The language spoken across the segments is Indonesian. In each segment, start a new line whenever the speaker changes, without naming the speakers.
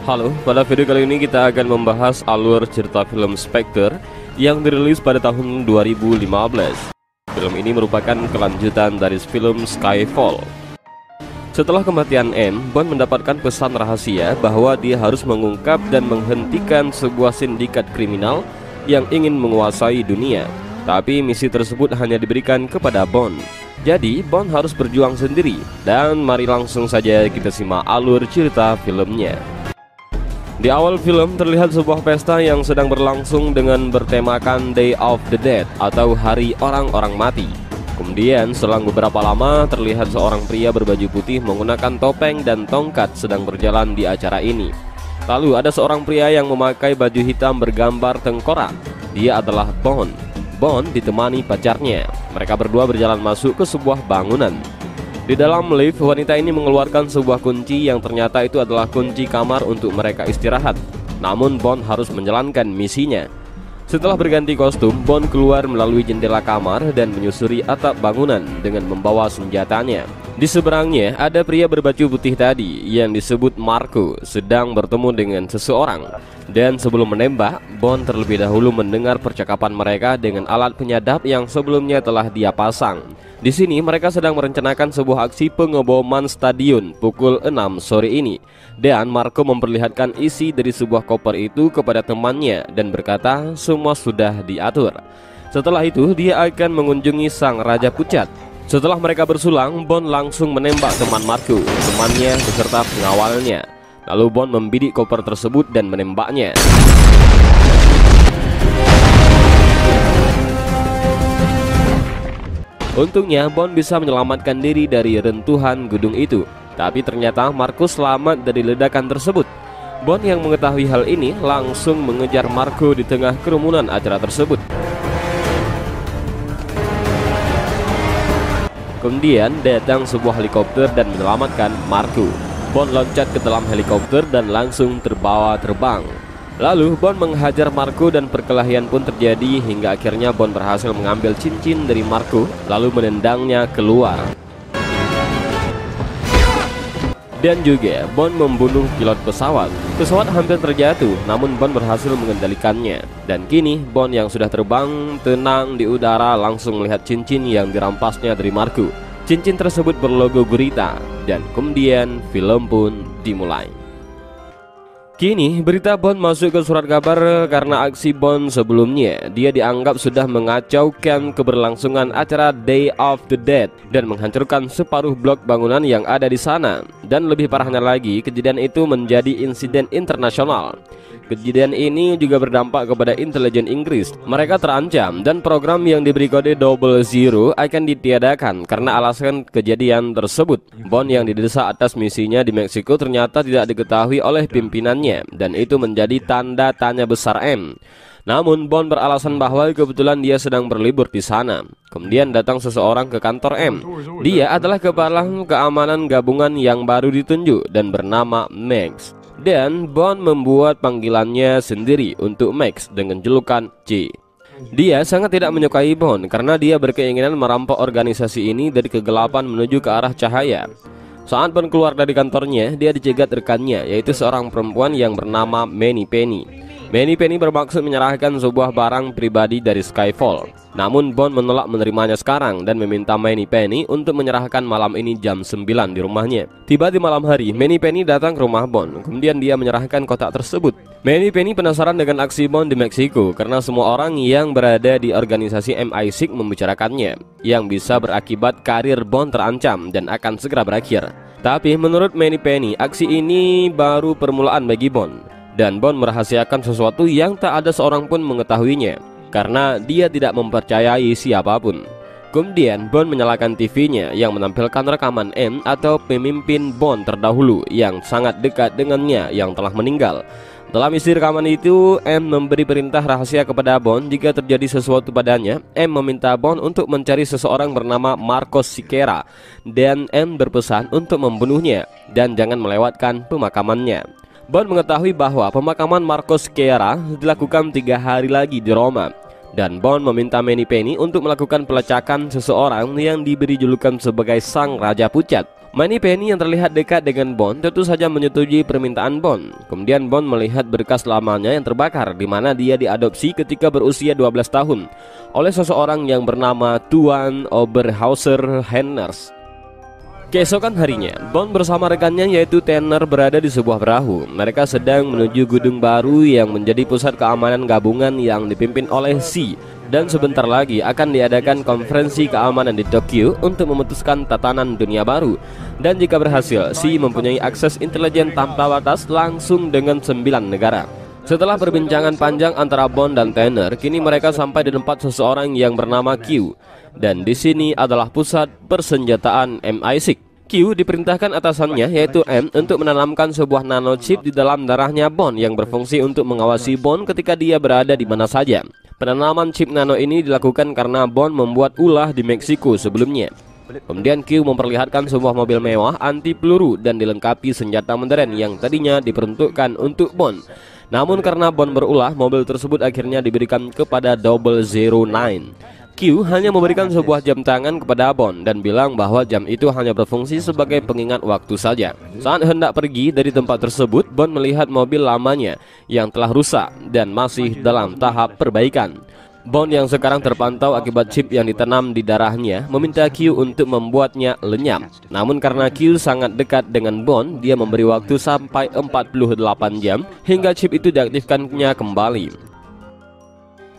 Halo, pada video kali ini kita akan membahas alur cerita film Spectre yang dirilis pada tahun 2015. Film ini merupakan kelanjutan dari film Skyfall. Setelah kematian M, Bond mendapatkan pesan rahasia bahwa dia harus mengungkap dan menghentikan sebuah sindikat kriminal yang ingin menguasai dunia. Tapi misi tersebut hanya diberikan kepada Bond. Jadi Bond harus berjuang sendiri. Dan mari langsung saja kita simak alur cerita filmnya. Di awal film terlihat sebuah pesta yang sedang berlangsung dengan bertemakan Day of the Dead atau Hari Orang-Orang Mati. Kemudian selang beberapa lama terlihat seorang pria berbaju putih menggunakan topeng dan tongkat sedang berjalan di acara ini. Lalu ada seorang pria yang memakai baju hitam bergambar tengkorak. Dia adalah Bond. Bond ditemani pacarnya. Mereka berdua berjalan masuk ke sebuah bangunan. Di dalam lift, wanita ini mengeluarkan sebuah kunci yang ternyata itu adalah kunci kamar untuk mereka istirahat. Namun Bond harus menjalankan misinya. Setelah berganti kostum, Bond keluar melalui jendela kamar dan menyusuri atap bangunan dengan membawa senjatanya. Di seberangnya ada pria berbaju putih tadi yang disebut Marco sedang bertemu dengan seseorang. Dan sebelum menembak, Bond terlebih dahulu mendengar percakapan mereka dengan alat penyadap yang sebelumnya telah dia pasang. Di sini mereka sedang merencanakan sebuah aksi pengeboman stadion pukul 6 sore ini. Dan Marco memperlihatkan isi dari sebuah koper itu kepada temannya dan berkata semua sudah diatur. Setelah itu dia akan mengunjungi sang Raja Pucat. Setelah mereka bersulang, Bond langsung menembak teman Marco, temannya beserta pengawalnya. Lalu Bond membidik koper tersebut dan menembaknya. Untungnya Bond bisa menyelamatkan diri dari rentuhan gedung itu. Tapi ternyata Marco selamat dari ledakan tersebut. Bond yang mengetahui hal ini langsung mengejar Marco di tengah kerumunan acara tersebut. Kemudian datang sebuah helikopter dan menyelamatkan Marco. Bond loncat ke dalam helikopter dan langsung terbawa terbang. Lalu Bond menghajar Marco dan perkelahian pun terjadi hingga akhirnya Bond berhasil mengambil cincin dari Marco lalu menendangnya keluar. Dan juga Bond membunuh pilot pesawat. Pesawat hampir terjatuh, namun Bond berhasil mengendalikannya. Dan kini Bond yang sudah terbang tenang di udara langsung melihat cincin yang dirampasnya dari Marco. Cincin tersebut berlogo gurita. Dan kemudian film pun dimulai. Kini berita Bond masuk ke surat kabar karena aksi Bond sebelumnya. Dia dianggap sudah mengacaukan keberlangsungan acara Day of the Dead dan menghancurkan separuh blok bangunan yang ada di sana. Dan lebih parahnya lagi, kejadian itu menjadi insiden internasional. Kejadian ini juga berdampak kepada intelijen Inggris. Mereka terancam dan program yang diberi kode 00 akan ditiadakan karena alasan kejadian tersebut. Bond yang didesak atas misinya di Meksiko ternyata tidak diketahui oleh pimpinannya, dan itu menjadi tanda tanya besar M. Namun Bond beralasan bahwa kebetulan dia sedang berlibur di sana. Kemudian datang seseorang ke kantor M. Dia adalah kepala keamanan gabungan yang baru ditunjuk dan bernama Max. Dan Bond membuat panggilannya sendiri untuk Max dengan julukan C. Dia sangat tidak menyukai Bond karena dia berkeinginan merampok organisasi ini dari kegelapan menuju ke arah cahaya. Saat Bond keluar dari kantornya, dia dicegat rekannya, yaitu seorang perempuan yang bernama Manny Penny. Manny Penny bermaksud menyerahkan sebuah barang pribadi dari Skyfall. Namun Bond menolak menerimanya sekarang dan meminta Manny Penny untuk menyerahkan malam ini jam 9 di rumahnya. Tiba di malam hari, Manny Penny datang ke rumah Bond. Kemudian dia menyerahkan kotak tersebut. Manny Penny penasaran dengan aksi Bond di Meksiko karena semua orang yang berada di organisasi MI6 membicarakannya, yang bisa berakibat karir Bond terancam dan akan segera berakhir. Tapi menurut Manny Penny, aksi ini baru permulaan bagi Bond. Dan Bond merahasiakan sesuatu yang tak ada seorang pun mengetahuinya karena dia tidak mempercayai siapapun. Kemudian Bond menyalakan TV-nya yang menampilkan rekaman M atau pemimpin Bond terdahulu yang sangat dekat dengannya yang telah meninggal. Dalam isi rekaman itu, M memberi perintah rahasia kepada Bond jika terjadi sesuatu padanya. M meminta Bond untuk mencari seseorang bernama Marcos Siqueira, dan M berpesan untuk membunuhnya dan jangan melewatkan pemakamannya. Bond mengetahui bahwa pemakaman Marcos Siqueira dilakukan 3 hari lagi di Roma. Dan Bond meminta Manny Penny untuk melakukan pelecakan seseorang yang diberi julukan sebagai Sang Raja Pucat. Moneypenny yang terlihat dekat dengan Bond tentu saja menyetujui permintaan Bond. Kemudian Bond melihat berkas lamanya yang terbakar, di mana dia diadopsi ketika berusia 12 tahun oleh seseorang yang bernama Tuan Oberhauser Henners. Keesokan harinya, Bond bersama rekannya yaitu Tanner berada di sebuah perahu. Mereka sedang menuju gedung baru yang menjadi pusat keamanan gabungan yang dipimpin oleh C. Dan sebentar lagi akan diadakan konferensi keamanan di Tokyo untuk memutuskan tatanan dunia baru. Dan jika berhasil, C mempunyai akses intelijen tanpa batas langsung dengan 9 negara. Setelah perbincangan panjang antara Bond dan Tanner, kini mereka sampai di tempat seseorang yang bernama Q. Dan di sini adalah pusat persenjataan MI6. Q diperintahkan atasannya yaitu M untuk menanamkan sebuah nanochip di dalam darahnya Bond yang berfungsi untuk mengawasi Bond ketika dia berada di mana saja. Penanaman chip nano ini dilakukan karena Bond membuat ulah di Meksiko sebelumnya. Kemudian Q memperlihatkan sebuah mobil mewah anti peluru dan dilengkapi senjata modern yang tadinya diperuntukkan untuk Bond. Namun karena Bond berulah, mobil tersebut akhirnya diberikan kepada 009. Q hanya memberikan sebuah jam tangan kepada Bond dan bilang bahwa jam itu hanya berfungsi sebagai pengingat waktu saja. Saat hendak pergi dari tempat tersebut, Bond melihat mobil lamanya yang telah rusak dan masih dalam tahap perbaikan. Bond yang sekarang terpantau akibat chip yang ditanam di darahnya meminta Q untuk membuatnya lenyap. Namun karena Q sangat dekat dengan Bond, dia memberi waktu sampai 48 jam hingga chip itu diaktifkannya kembali.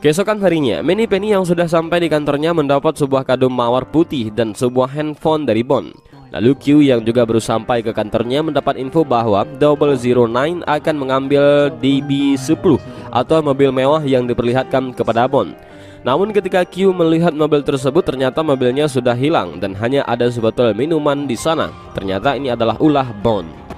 Keesokan harinya, Moneypenny yang sudah sampai di kantornya mendapat sebuah kado mawar putih dan sebuah handphone dari Bond. Lalu Q yang juga baru sampai ke kantornya mendapat info bahwa 009 akan mengambil DB10 atau mobil mewah yang diperlihatkan kepada Bond. Namun ketika Q melihat mobil tersebut, ternyata mobilnya sudah hilang dan hanya ada sebotol minuman di sana. Ternyata ini adalah ulah Bond.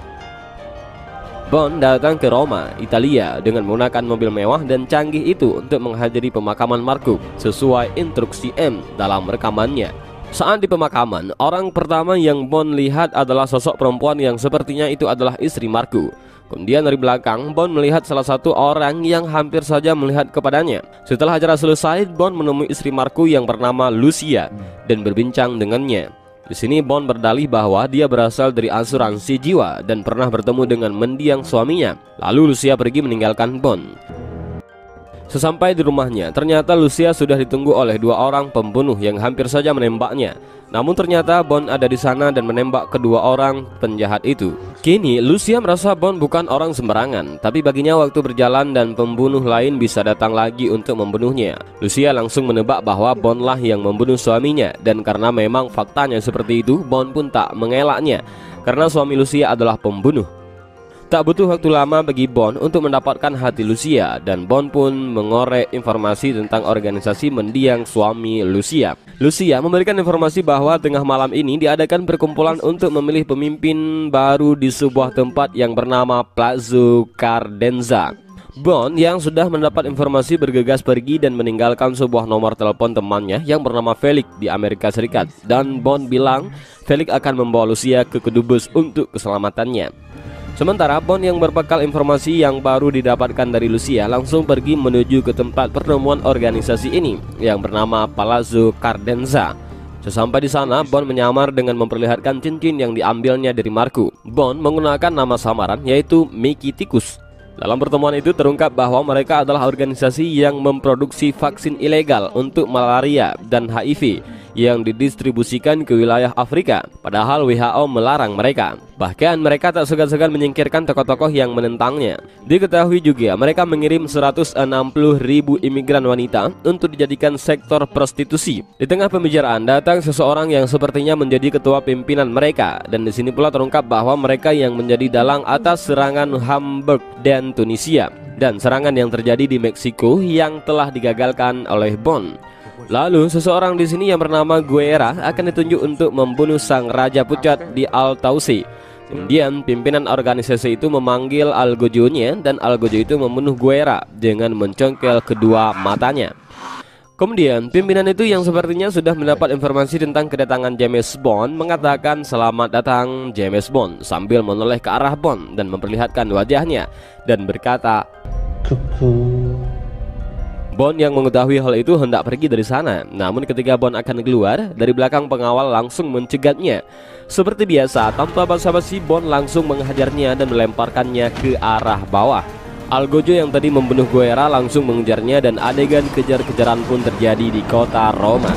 Bond datang ke Roma, Italia dengan menggunakan mobil mewah dan canggih itu untuk menghadiri pemakaman Marco sesuai instruksi M dalam rekamannya. Saat di pemakaman, orang pertama yang Bond lihat adalah sosok perempuan yang sepertinya itu adalah istri Marco. Kemudian dari belakang, Bond melihat salah satu orang yang hampir saja melihat kepadanya. Setelah acara selesai, Bond menemui istri Marco yang bernama Lucia dan berbincang dengannya. Di sini Bond berdalih bahwa dia berasal dari asuransi jiwa dan pernah bertemu dengan mendiang suaminya. Lalu Lucia pergi meninggalkan Bond. Sesampai di rumahnya, ternyata Lucia sudah ditunggu oleh 2 orang pembunuh yang hampir saja menembaknya. Namun ternyata Bond ada di sana dan menembak kedua orang penjahat itu. Kini Lucia merasa Bond bukan orang sembarangan, tapi baginya waktu berjalan dan pembunuh lain bisa datang lagi untuk membunuhnya. Lucia langsung menebak bahwa Bond lah yang membunuh suaminya, dan karena memang faktanya seperti itu, Bond pun tak mengelaknya karena suami Lucia adalah pembunuh. Tak butuh waktu lama bagi Bond untuk mendapatkan hati Lucia, dan Bond pun mengorek informasi tentang organisasi mendiang suami Lucia. Lucia memberikan informasi bahwa tengah malam ini diadakan perkumpulan untuk memilih pemimpin baru di sebuah tempat yang bernama Palazzo Cardenza. Bond yang sudah mendapat informasi bergegas pergi dan meninggalkan sebuah nomor telepon temannya yang bernama Felix di Amerika Serikat. Dan Bond bilang Felix akan membawa Lucia ke kedubes untuk keselamatannya. Sementara Bond yang berbekal informasi yang baru didapatkan dari Lucia langsung pergi menuju ke tempat pertemuan organisasi ini yang bernama Palazzo Cardenza. Sesampai di sana, Bond menyamar dengan memperlihatkan cincin yang diambilnya dari Marco. Bond menggunakan nama samaran yaitu Mickey Tikus. Dalam pertemuan itu terungkap bahwa mereka adalah organisasi yang memproduksi vaksin ilegal untuk malaria dan HIV yang didistribusikan ke wilayah Afrika, padahal WHO melarang mereka. Bahkan mereka tak segan-segan menyingkirkan tokoh-tokoh yang menentangnya. Diketahui juga mereka mengirim 160.000 imigran wanita untuk dijadikan sektor prostitusi. Di tengah pembicaraan datang seseorang yang sepertinya menjadi ketua pimpinan mereka, dan di sini pula terungkap bahwa mereka yang menjadi dalang atas serangan Hamburg dan Tunisia dan serangan yang terjadi di Meksiko yang telah digagalkan oleh Bond. Lalu seseorang di sini yang bernama Guerra akan ditunjuk untuk membunuh sang raja pucat di Altausi. Kemudian pimpinan organisasi itu memanggil Algojo-nya dan Algojo itu membunuh Guerra dengan mencongkel kedua matanya. Kemudian pimpinan itu yang sepertinya sudah mendapat informasi tentang kedatangan James Bond mengatakan selamat datang James Bond sambil menoleh ke arah Bond dan memperlihatkan wajahnya dan berkata, "Kuku." Bond yang mengetahui hal itu hendak pergi dari sana. Namun ketika Bond akan keluar, dari belakang pengawal langsung mencegatnya. Seperti biasa, tanpa basa-basi Bond langsung menghajarnya dan melemparkannya ke arah bawah. Algojo yang tadi membunuh Guerra langsung mengejarnya dan adegan kejar-kejaran pun terjadi di kota Roma.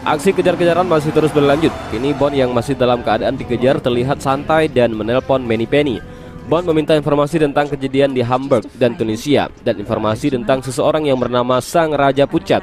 Aksi kejar-kejaran masih terus berlanjut. Kini Bond yang masih dalam keadaan dikejar terlihat santai dan menelpon Moneypenny. Bond meminta informasi tentang kejadian di Hamburg dan Tunisia dan informasi tentang seseorang yang bernama Sang Raja Pucat.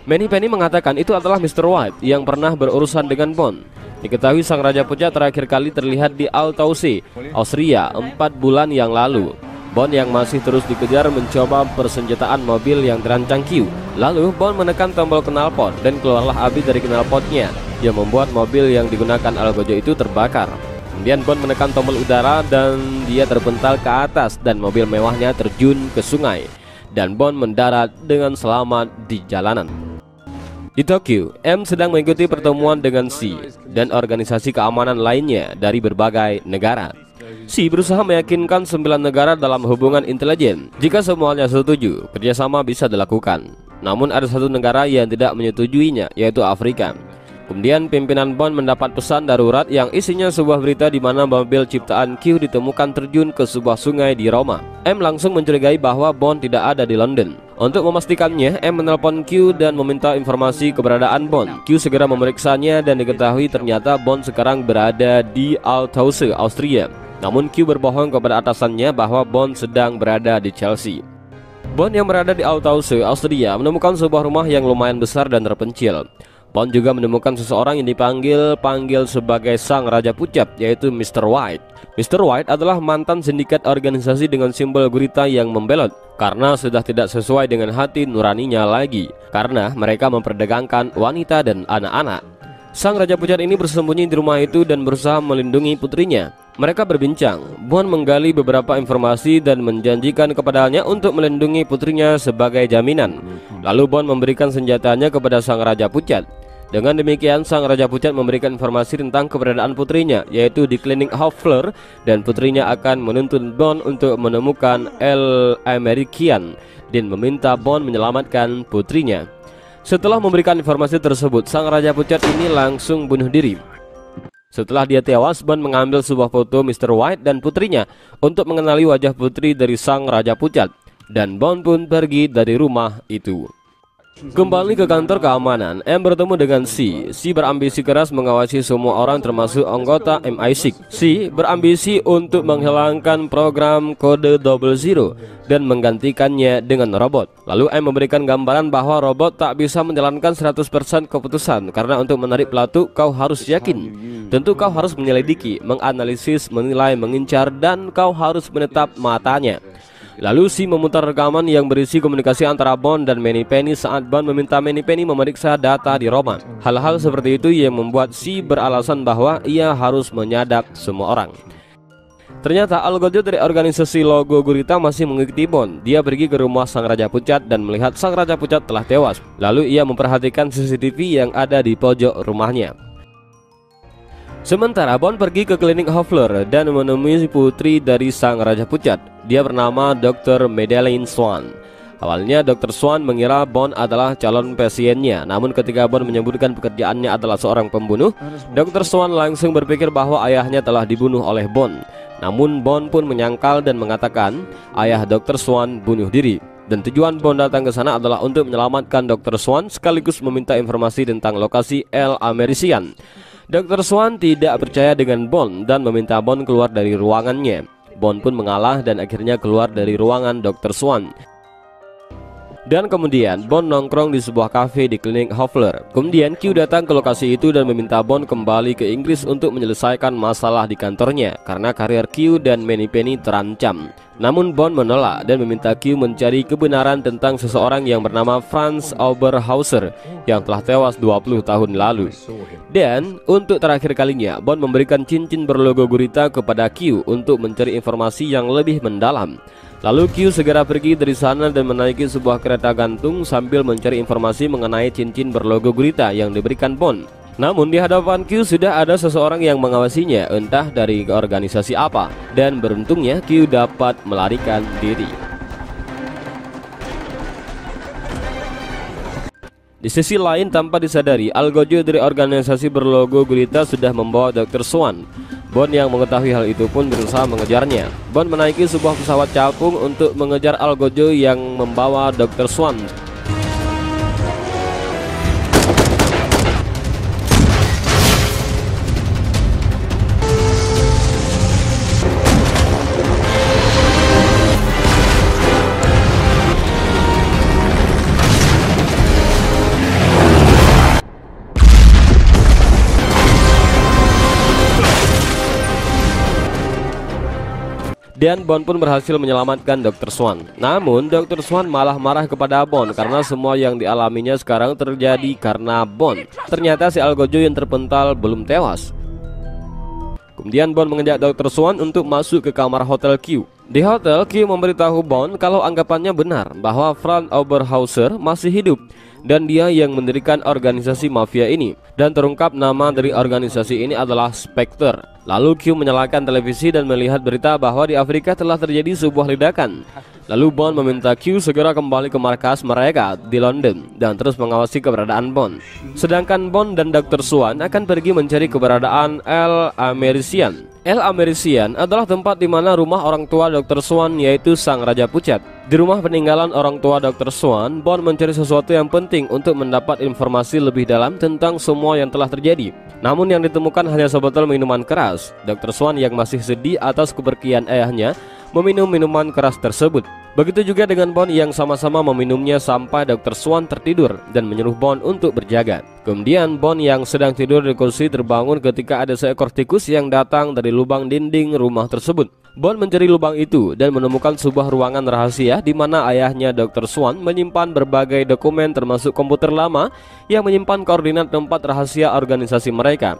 Moneypenny mengatakan itu adalah Mr. White yang pernah berurusan dengan Bond. Diketahui Sang Raja Pucat terakhir kali terlihat di Altaussee, Austria 4 bulan yang lalu. Bond yang masih terus dikejar mencoba persenjataan mobil yang terancang Q. Lalu Bond menekan tombol knalpot dan keluarlah api dari knalpotnya yang membuat mobil yang digunakan Algojo itu terbakar. Kemudian Bond menekan tombol udara dan dia terpental ke atas dan mobil mewahnya terjun ke sungai. Dan Bond mendarat dengan selamat di jalanan. Di Tokyo, M sedang mengikuti pertemuan dengan C dan organisasi keamanan lainnya dari berbagai negara. C berusaha meyakinkan 9 negara dalam hubungan intelijen. Jika semuanya setuju, kerjasama bisa dilakukan. Namun ada satu negara yang tidak menyetujuinya, yaitu Afrika. Kemudian pimpinan Bond mendapat pesan darurat yang isinya sebuah berita di mana mobil ciptaan Q ditemukan terjun ke sebuah sungai di Roma. M langsung mencurigai bahwa Bond tidak ada di London. Untuk memastikannya, M menelpon Q dan meminta informasi keberadaan Bond. Q segera memeriksanya dan diketahui ternyata Bond sekarang berada di Altaussee, Austria. Namun Q berbohong kepada atasannya bahwa Bond sedang berada di Chelsea. Bond yang berada di Altaussee, Austria menemukan sebuah rumah yang lumayan besar dan terpencil. Bond juga menemukan seseorang yang dipanggil sebagai Sang Raja Pucat, yaitu Mr. White. Mr. White adalah mantan sindikat organisasi dengan simbol gurita yang membelot karena sudah tidak sesuai dengan hati nuraninya lagi, karena mereka memperdagangkan wanita dan anak-anak. Sang Raja Pucat ini bersembunyi di rumah itu dan berusaha melindungi putrinya. Mereka berbincang. Bond menggali beberapa informasi dan menjanjikan kepadanya untuk melindungi putrinya sebagai jaminan. Lalu Bond memberikan senjatanya kepada Sang Raja Pucat. Dengan demikian Sang Raja Pucat memberikan informasi tentang keberadaan putrinya, yaitu di klinik Hofler, dan putrinya akan menuntut Bond untuk menemukan El American dan meminta Bond menyelamatkan putrinya. Setelah memberikan informasi tersebut, Sang Raja Pucat ini langsung bunuh diri. Setelah dia tewas, Bond mengambil sebuah foto Mr. White dan putrinya untuk mengenali wajah putri dari Sang Raja Pucat. Dan Bond pun pergi dari rumah itu. Kembali ke kantor keamanan, M bertemu dengan C. C berambisi keras mengawasi semua orang termasuk anggota MI6. C berambisi untuk menghilangkan program kode 00 dan menggantikannya dengan robot. Lalu M memberikan gambaran bahwa robot tak bisa menjalankan 100% keputusan karena untuk menarik pelaku kau harus yakin. Tentu kau harus menyelidiki, menganalisis, menilai, mengincar, dan kau harus menetap matanya. Lalu C memutar rekaman yang berisi komunikasi antara Bond dan Moneypenny saat Bond meminta Moneypenny memeriksa data di Roma. Hal-hal seperti itu yang membuat C beralasan bahwa ia harus menyadap semua orang. Ternyata Algojo dari organisasi logo gurita masih mengikuti Bond. Dia pergi ke rumah Sang Raja Pucat dan melihat Sang Raja Pucat telah tewas. Lalu ia memperhatikan CCTV yang ada di pojok rumahnya. Sementara Bond pergi ke klinik Hofler dan menemui putri dari Sang Raja Pucat. Dia bernama Dr. Madeleine Swan. Awalnya Dr. Swan mengira Bond adalah calon pasiennya. Namun ketika Bond menyebutkan pekerjaannya adalah seorang pembunuh, Dr. Swan langsung berpikir bahwa ayahnya telah dibunuh oleh Bond. Namun Bond pun menyangkal dan mengatakan ayah Dr. Swan bunuh diri. Dan tujuan Bond datang ke sana adalah untuk menyelamatkan Dr. Swan sekaligus meminta informasi tentang lokasi El American. Dr. Swan tidak percaya dengan Bond dan meminta Bond keluar dari ruangannya. Bond pun mengalah dan akhirnya keluar dari ruangan Dr. Swan. Dan kemudian Bond nongkrong di sebuah kafe di klinik Hofler. Kemudian Q datang ke lokasi itu dan meminta Bond kembali ke Inggris untuk menyelesaikan masalah di kantornya karena karir Q dan Moneypenny terancam. Namun Bond menolak dan meminta Q mencari kebenaran tentang seseorang yang bernama Franz Oberhauser yang telah tewas 20 tahun lalu. Dan untuk terakhir kalinya, Bond memberikan cincin berlogo gurita kepada Q untuk mencari informasi yang lebih mendalam. Lalu Q segera pergi dari sana dan menaiki sebuah kereta gantung sambil mencari informasi mengenai cincin berlogo gurita yang diberikan Bond. Namun di hadapan Q sudah ada seseorang yang mengawasinya, entah dari organisasi apa, dan beruntungnya Q dapat melarikan diri. Di sisi lain, tanpa disadari, algojo dari organisasi berlogo gurita sudah membawa Dr. Swan. Bond yang mengetahui hal itu pun berusaha mengejarnya. Bond menaiki sebuah pesawat capung untuk mengejar algojo yang membawa Dr. Swan. Dan Bond pun berhasil menyelamatkan Dr. Swan. Namun Dr. Swan malah marah kepada Bond karena semua yang dialaminya sekarang terjadi karena Bond. Ternyata si algojo yang terpental belum tewas. Kemudian Bond mengajak Dr. Swan untuk masuk ke kamar hotel Q. Di hotel, Q memberitahu Bond kalau anggapannya benar bahwa Franz Oberhauser masih hidup dan dia yang mendirikan organisasi mafia ini. Dan terungkap nama dari organisasi ini adalah Spectre. Lalu Q menyalakan televisi dan melihat berita bahwa di Afrika telah terjadi sebuah ledakan. Lalu Bond meminta Q segera kembali ke markas mereka di London dan terus mengawasi keberadaan Bond. Sedangkan Bond dan Dr. Swan akan pergi mencari keberadaan El Americian. El Americian adalah tempat di mana rumah orang tua Dr. Swan, yaitu Sang Raja Pucat. Di rumah peninggalan orang tua Dr. Swan, Bond mencari sesuatu yang penting untuk mendapat informasi lebih dalam tentang semua yang telah terjadi. Namun yang ditemukan hanya sebotol minuman keras. Dr. Swan yang masih sedih atas kepergian ayahnya meminum minuman keras tersebut. Begitu juga dengan Bond yang sama-sama meminumnya sampai Dr. Swan tertidur dan menyuruh Bond untuk berjaga. Kemudian Bond yang sedang tidur di kursi terbangun ketika ada seekor tikus yang datang dari lubang dinding rumah tersebut. Bond mencari lubang itu dan menemukan sebuah ruangan rahasia di mana ayahnya Dr. Swan menyimpan berbagai dokumen termasuk komputer lama yang menyimpan koordinat tempat rahasia organisasi mereka.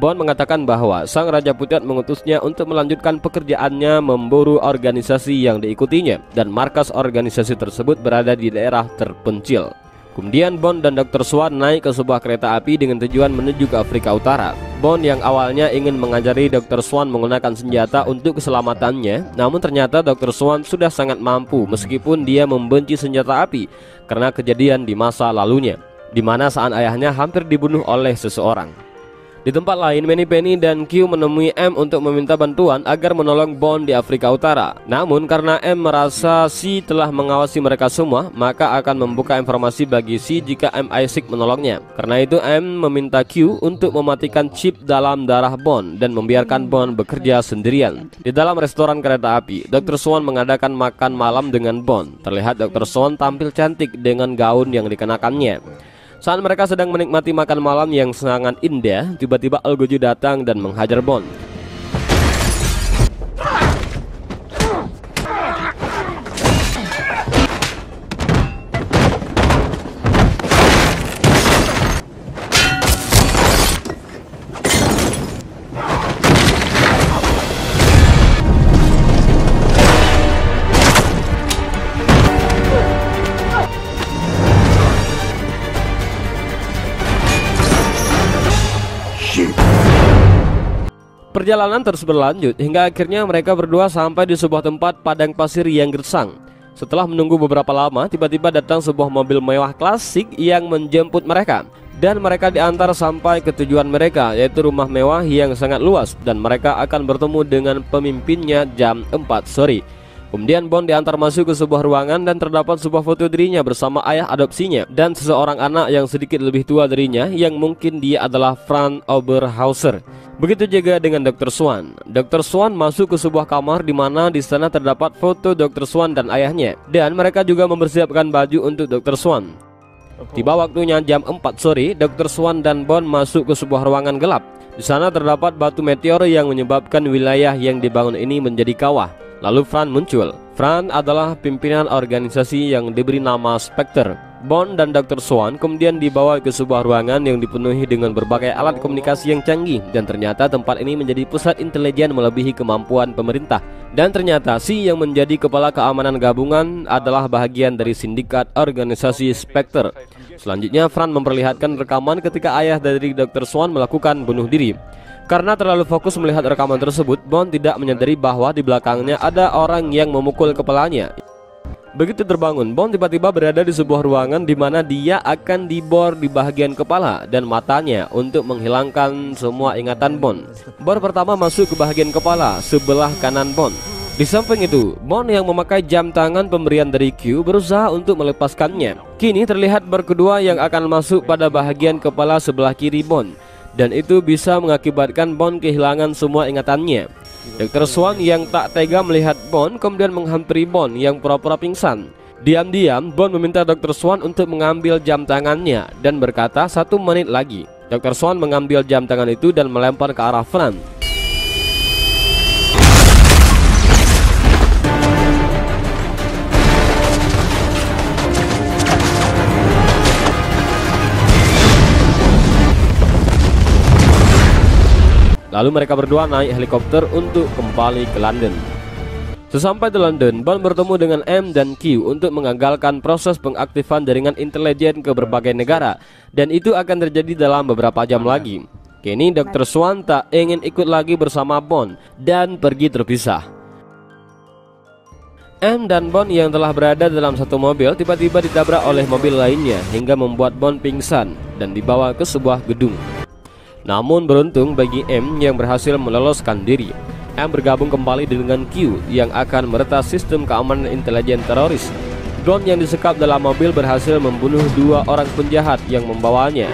Bond mengatakan bahwa Sang Raja Pucat mengutusnya untuk melanjutkan pekerjaannya memburu organisasi yang diikutinya, dan markas organisasi tersebut berada di daerah terpencil. Kemudian Bond dan Dr. Swan naik ke sebuah kereta api dengan tujuan menuju ke Afrika Utara. Bond yang awalnya ingin mengajari Dr. Swan menggunakan senjata untuk keselamatannya, namun ternyata Dr. Swan sudah sangat mampu meskipun dia membenci senjata api karena kejadian di masa lalunya, di mana saat ayahnya hampir dibunuh oleh seseorang. Di tempat lain, Manny Penny dan Q menemui M untuk meminta bantuan agar menolong Bond di Afrika Utara. Namun karena M merasa C telah mengawasi mereka semua, maka akan membuka informasi bagi C jika MI6 menolongnya. Karena itu M meminta Q untuk mematikan chip dalam darah Bond dan membiarkan Bond bekerja sendirian. Di dalam restoran kereta api, Dr. Swan mengadakan makan malam dengan Bond. Terlihat Dr. Swan tampil cantik dengan gaun yang dikenakannya. Saat mereka sedang menikmati makan malam yang sangat indah, tiba-tiba algojo datang dan menghajar Bond. Perjalanan terus berlanjut hingga akhirnya mereka berdua sampai di sebuah tempat padang pasir yang gersang. Setelah menunggu beberapa lama, tiba-tiba datang sebuah mobil mewah klasik yang menjemput mereka. Dan mereka diantar sampai ke tujuan mereka, yaitu rumah mewah yang sangat luas. Dan mereka akan bertemu dengan pemimpinnya jam 4 sore. Kemudian Bond diantar masuk ke sebuah ruangan dan terdapat sebuah foto dirinya bersama ayah adopsinya dan seseorang anak yang sedikit lebih tua darinya yang mungkin dia adalah Franz Oberhauser. Begitu juga dengan Dr. Swan. Dr. Swan masuk ke sebuah kamar di mana di sana terdapat foto Dr. Swan dan ayahnya, dan mereka juga mempersiapkan baju untuk Dr. Swan. Tiba waktunya jam 4 sore, Dr. Swan dan Bond masuk ke sebuah ruangan gelap. Di sana terdapat batu meteor yang menyebabkan wilayah yang dibangun ini menjadi kawah. Lalu Fran muncul. Fran adalah pimpinan organisasi yang diberi nama Spectre. Bond dan Dr. Swan kemudian dibawa ke sebuah ruangan yang dipenuhi dengan berbagai alat komunikasi yang canggih, dan ternyata tempat ini menjadi pusat intelijen melebihi kemampuan pemerintah. Dan ternyata si yang menjadi kepala keamanan gabungan adalah bahagian dari sindikat organisasi Spectre. Selanjutnya Fran memperlihatkan rekaman ketika ayah dari Dr. Swan melakukan bunuh diri. Karena terlalu fokus melihat rekaman tersebut, Bond tidak menyadari bahwa di belakangnya ada orang yang memukul kepalanya. Begitu terbangun, Bond tiba-tiba berada di sebuah ruangan di mana dia akan dibor di bagian kepala dan matanya untuk menghilangkan semua ingatan Bond. Bor pertama masuk ke bagian kepala sebelah kanan Bond. Di samping itu, Bond yang memakai jam tangan pemberian dari Q berusaha untuk melepaskannya. Kini terlihat bor kedua yang akan masuk pada bagian kepala sebelah kiri Bond, dan itu bisa mengakibatkan Bond kehilangan semua ingatannya. Dr. Swan yang tak tega melihat Bond kemudian menghampiri Bond yang pura-pura pingsan. Diam-diam Bond meminta Dr. Swan untuk mengambil jam tangannya dan berkata 1 menit lagi. Dr. Swan mengambil jam tangan itu dan melempar ke arah Fran. Lalu mereka berdua naik helikopter untuk kembali ke London. Sesampai di London, Bond bertemu dengan M dan Q untuk mengagalkan proses pengaktifan jaringan intelijen ke berbagai negara, dan itu akan terjadi dalam beberapa jam lagi. Kini Dr. Swan tak ingin ikut lagi bersama Bond dan pergi terpisah. M dan Bond yang telah berada dalam satu mobil tiba-tiba ditabrak oleh mobil lainnya hingga membuat Bond pingsan dan dibawa ke sebuah gedung. Namun beruntung bagi M yang berhasil meloloskan diri. M bergabung kembali dengan Q yang akan meretas sistem keamanan intelijen teroris. Bond yang disekap dalam mobil berhasil membunuh 2 orang penjahat yang membawanya.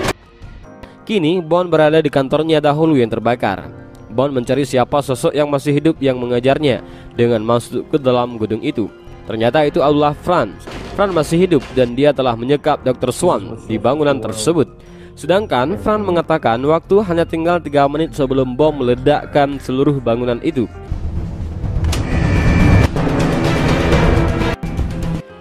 Kini Bond berada di kantornya dahulu yang terbakar. Bond mencari siapa sosok yang masih hidup yang mengejarnya dengan masuk ke dalam gedung itu. Ternyata itu adalah Fran. Fran masih hidup dan dia telah menyekap Dr. Swan di bangunan tersebut. Sedangkan Fran mengatakan waktu hanya tinggal 3 menit sebelum bom meledakkan seluruh bangunan itu.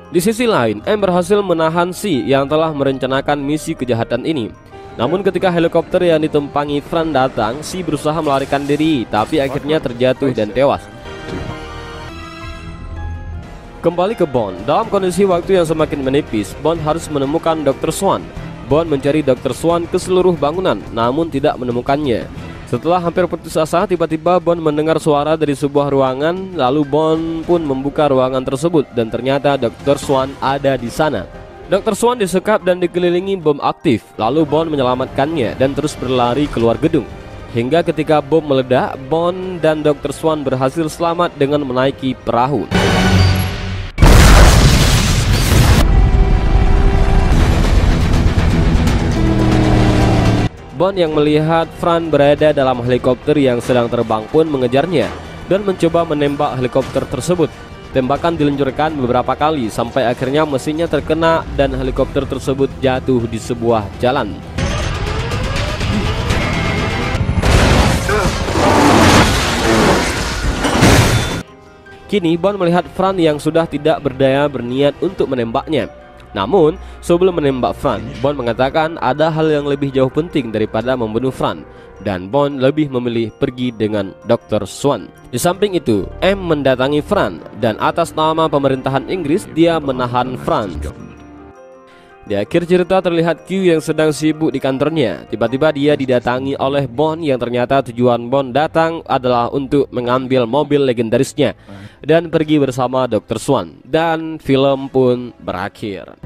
Di sisi lain, M berhasil menahan C yang telah merencanakan misi kejahatan ini. Namun ketika helikopter yang ditumpangi Fran datang, C berusaha melarikan diri, tapi akhirnya terjatuh dan tewas. Kembali ke Bond, dalam kondisi waktu yang semakin menipis, Bond harus menemukan Dr. Swan. Bond mencari Dr. Swan ke seluruh bangunan, namun tidak menemukannya. Setelah hampir putus asa, tiba-tiba Bond mendengar suara dari sebuah ruangan. Lalu Bond pun membuka ruangan tersebut, dan ternyata Dr. Swan ada di sana. Dr. Swan disekap dan dikelilingi bom aktif. Lalu Bond menyelamatkannya dan terus berlari keluar gedung. Hingga ketika bom meledak, Bond dan Dr. Swan berhasil selamat dengan menaiki perahu. Bond yang melihat Fran berada dalam helikopter yang sedang terbang pun mengejarnya dan mencoba menembak helikopter tersebut. Tembakan diluncurkan beberapa kali sampai akhirnya mesinnya terkena dan helikopter tersebut jatuh di sebuah jalan. Kini Bond melihat Fran yang sudah tidak berdaya berniat untuk menembaknya. Namun, sebelum menembak Fran, Bond mengatakan ada hal yang lebih jauh penting daripada membunuh Fran, dan Bond lebih memilih pergi dengan Dr. Swan. Di samping itu, M mendatangi Fran, dan atas nama pemerintahan Inggris, dia menahan Fran. Di akhir cerita terlihat Q yang sedang sibuk di kantornya. Tiba-tiba dia didatangi oleh Bond yang ternyata tujuan Bond datang adalah untuk mengambil mobil legendarisnya dan pergi bersama Dr. Swan. Dan film pun berakhir.